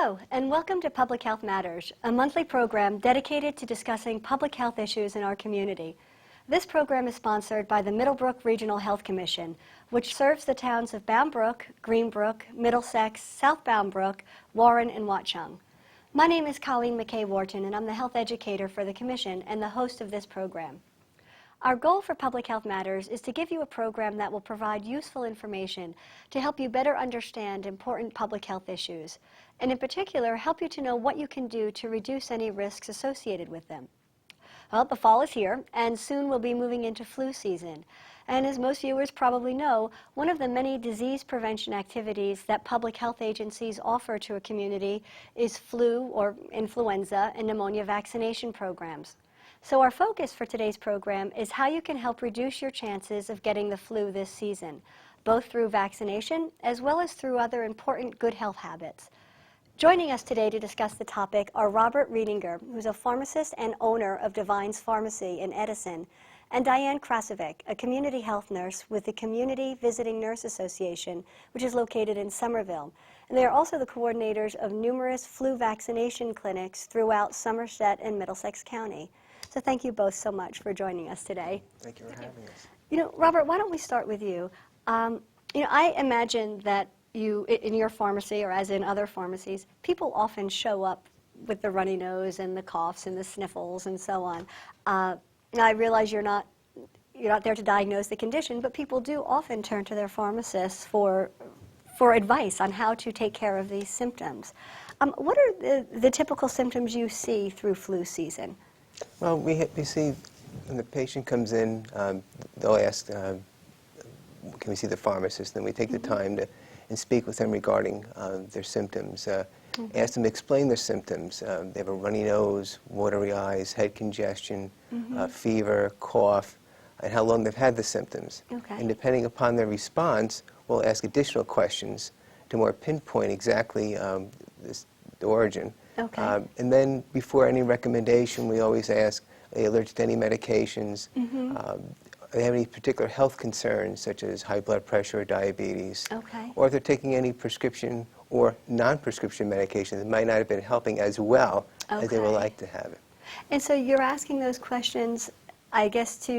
Hello, and welcome to Public Health Matters, a monthly program dedicated to discussing public health issues in our community. This program is sponsored by the Middle-Brook Regional Health Commission, which serves the towns of Bound Brook, Greenbrook, Middlesex, South Bound Brook, Warren, and Watchung. My name is Colleen McKay-Wharton, and I'm the health educator for the Commission and the host of this program. Our goal for Public Health Matters is to give you a program that will provide useful information to help you better understand important public health issues, and in particular, help you to know what you can do to reduce any risks associated with them. Well, the fall is here, and soon we'll be moving into flu season. And as most viewers probably know, one of the many disease prevention activities that public health agencies offer to a community is flu or influenza and pneumonia vaccination programs. So our focus for today's program is how you can help reduce your chances of getting the flu this season, both through vaccination as well as through other important good health habits. Joining us today to discuss the topic are Robert Riedinger, who's a pharmacist and owner of Divine's Pharmacy in Edison, and Diane Krasovic, a community health nurse with the Community Visiting Nurse Association, which is located in Somerville. And they are also the coordinators of numerous flu vaccination clinics throughout Somerset and Middlesex County. So thank you both so much for joining us today. Thank you for having us. You know, Robert, why don't we start with you? I imagine that you, in your pharmacy or as in other pharmacies, people often show up with the runny nose and the coughs and the sniffles and so on. Now I realize you're not there to diagnose the condition, but people do often turn to their pharmacists for advice on how to take care of these symptoms. What are the typical symptoms you see through flu season? Well, we see when the patient comes in, they'll ask, can we see the pharmacist? Then we take the time and speak with them regarding their symptoms. Ask them to explain their symptoms. They have a runny nose, watery eyes, head congestion, fever, cough, and how long they've had the symptoms. Okay. And depending upon their response, we'll ask additional questions to more pinpoint exactly the origin. Okay. And then before any recommendation, we always ask, are they allergic to any medications? Do they have any particular health concerns, such as high blood pressure or diabetes? Okay. Or if they're taking any prescription or non-prescription medication that might not have been helping as well as they would like to have it. And so you're asking those questions, I guess,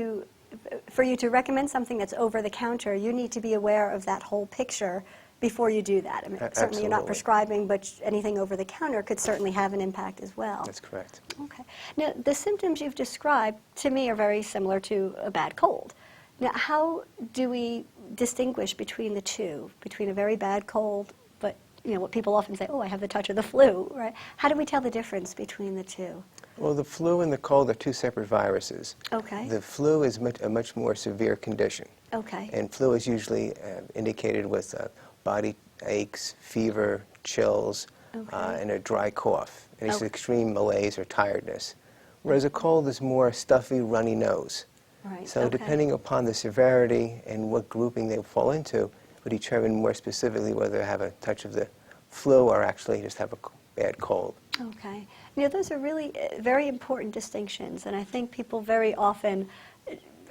for you to recommend something that's over the counter, you need to be aware of that whole picture before you do that. I mean, certainly you're not prescribing, but anything over the counter could certainly have an impact as well. That's correct. Okay. Now, the symptoms you've described, to me, are very similar to a bad cold. Now, how do we distinguish between the two, between a very bad cold, but, what people often say, oh, I have the touch of the flu, right? How do we tell the difference between the two? Well, the flu and the cold are two separate viruses. Okay. The flu is a much more severe condition. Okay. And flu is usually indicated with body aches, fever, chills, and a dry cough. And it's extreme malaise or tiredness. Whereas a cold is more stuffy, runny nose. Right. So depending upon the severity and what grouping they fall into, would determine more specifically whether they have a touch of the flu or actually just have a bad cold. Okay. Those are really very important distinctions, and I think people very often,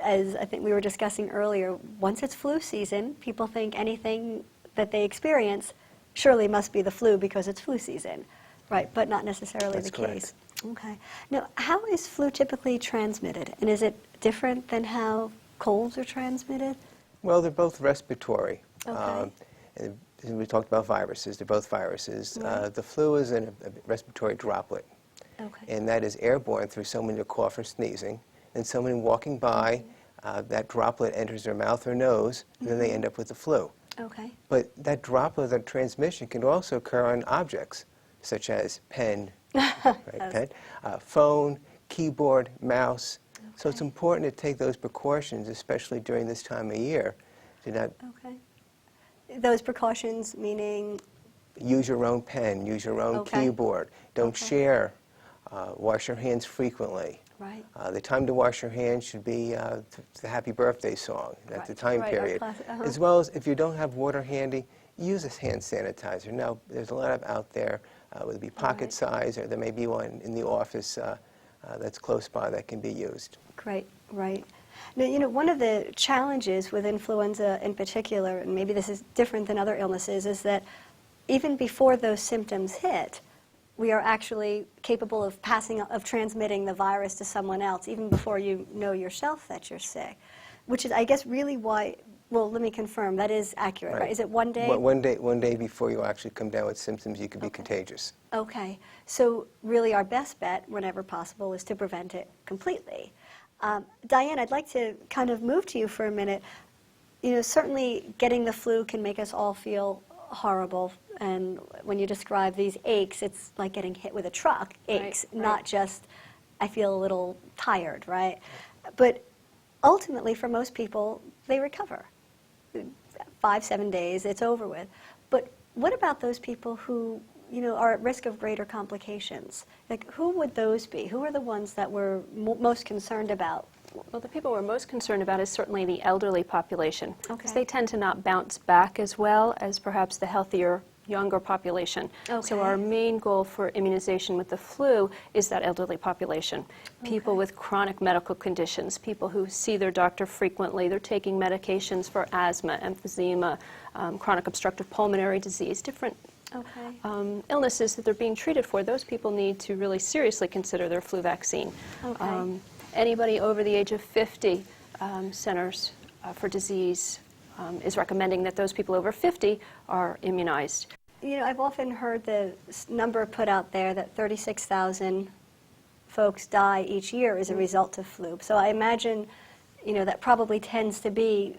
as I think we were discussing earlier, once it's flu season, people think anything that they experience surely must be the flu because it's flu season, right? But not necessarily That's the correct. case. Okay. Now, how is flu typically transmitted, and is it different than how colds are transmitted? Well, they're both respiratory. Okay. And we talked about viruses. They're both viruses. Right. The flu is a respiratory droplet, Okay. and that is airborne through someone who cough or sneezing, and someone walking by, that droplet enters their mouth or nose, and then they end up with the flu. Okay. But that droplet of transmission can also occur on objects, such as pen, pen, phone, keyboard, mouse. Okay. So it's important to take those precautions, especially during this time of year, to not Okay. Those precautions meaning? use your own pen, use your own keyboard. Don't share. Wash your hands frequently. Right. The time to wash your hands should be the happy birthday song. That's the time period. As well as if you don't have water handy, use a hand sanitizer. Now, there's a lot of out there, whether it be pocket size or there may be one in the office that's close by that can be used. Great, right. Now, one of the challenges with influenza in particular, and maybe this is different than other illnesses, is that even before those symptoms hit, we are actually capable of transmitting the virus to someone else even before you know yourself that you're sick, which is, I guess, really why. Well, let me confirm, that is accurate, right? Is it one day? One day before you actually come down with symptoms, you could be contagious. Okay. So really our best bet, whenever possible, is to prevent it completely. Diane, I'd like to kind of move to you for a minute. Certainly getting the flu can make us all feel horrible. And when you describe these aches, it's like getting hit with a truck. Aches, right. not just, I feel a little tired, right? But ultimately, for most people, they recover. 5-7 days, it's over with. But what about those people who, are at risk of greater complications? Like, who would those be? Who are the ones that we're most concerned about? Well, the people we're most concerned about is certainly the elderly population, because Okay. they tend to not bounce back as well as perhaps the healthier, younger population. Okay. So our main goal for immunization with the flu is that elderly population. People Okay. with chronic medical conditions, people who see their doctor frequently, they're taking medications for asthma, emphysema, chronic obstructive pulmonary disease, different Okay. illnesses that they're being treated for. Those people need to really seriously consider their flu vaccine. Okay. Anybody over the age of 50, Centers for Disease is recommending that those people over 50 are immunized. I've often heard the number put out there that 36,000 folks die each year as a result of flu. So I imagine, that probably tends to be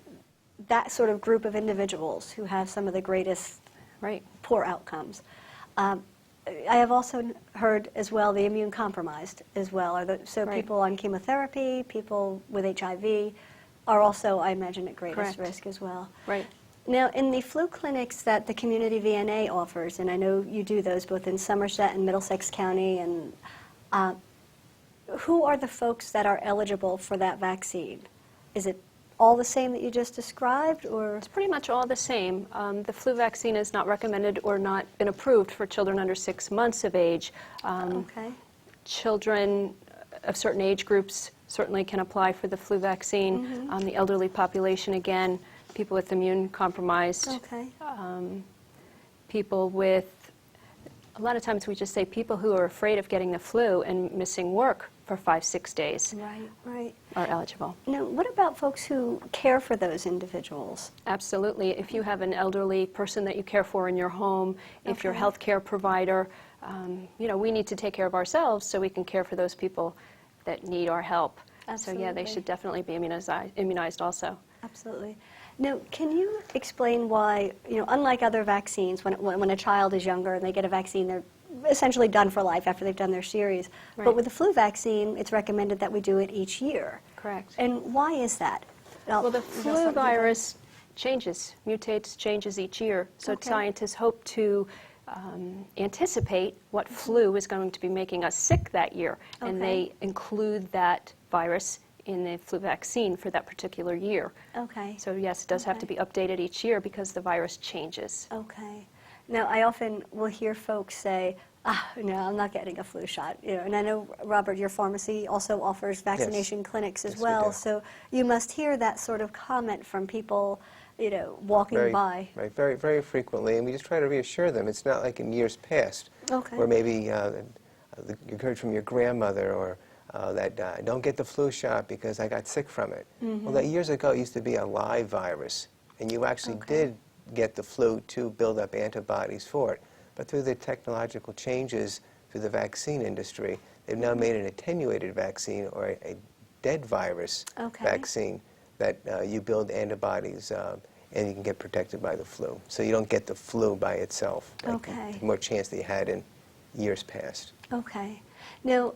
that sort of group of individuals who have some of the greatest Right. poor outcomes. I have also heard as well the immune compromised as well. Right. People on chemotherapy, people with HIV are also, I imagine, at greatest Correct. risk as well. Right. Now, in the flu clinics that the community VNA offers, and I know you do those both in Somerset and Middlesex County, and who are the folks that are eligible for that vaccine? Is it all the same that you just described, or? It's pretty much all the same. The flu vaccine is not recommended or not been approved for children under 6 months of age. Okay. Children of certain age groups certainly can apply for the flu vaccine. Mm-hmm. The elderly population, again, people with immune compromised, Okay. people with, a lot of times we just say people who are afraid of getting the flu and missing work for 5-6 days Right, right. are eligible. Now, what about folks who care for those individuals? Absolutely. If you have an elderly person that you care for in your home, if you're a Okay. healthcare provider, we need to take care of ourselves so we can care for those people that need our help. So yeah, they Absolutely. should definitely be immunized also. Absolutely. Now, can you explain why, unlike other vaccines, when a child is younger and they get a vaccine, they're essentially done for life after they've done their series. Right. But with the flu vaccine, it's recommended that we do it each year. Correct. And why is that? Well, the Is that flu something virus changes, mutates, changes each year. So Okay. scientists hope to anticipate what flu is going to be making us sick that year. And Okay. they include that virus in the flu vaccine for that particular year. Okay. So yes, it does have to Okay. be updated each year because the virus changes. Okay. Now, I often will hear folks say, no, I'm not getting a flu shot. And I know, Robert, your pharmacy also offers vaccination clinics as Yes, we well. do. So you must hear that sort of comment from people, walking by. Right, very, very frequently, and we just try to reassure them. It's not like in years past, Okay. where maybe you heard from your grandmother or that don't get the flu shot because I got sick from it. Well, that years ago it used to be a live virus, and you actually Okay. did get the flu to build up antibodies for it. But through the technological changes through the vaccine industry, they've now made an attenuated vaccine or a dead virus Okay. vaccine that you build antibodies and you can get protected by the flu. So you don't get the flu by itself. Okay. The more chance that you had in years past. Okay. Now,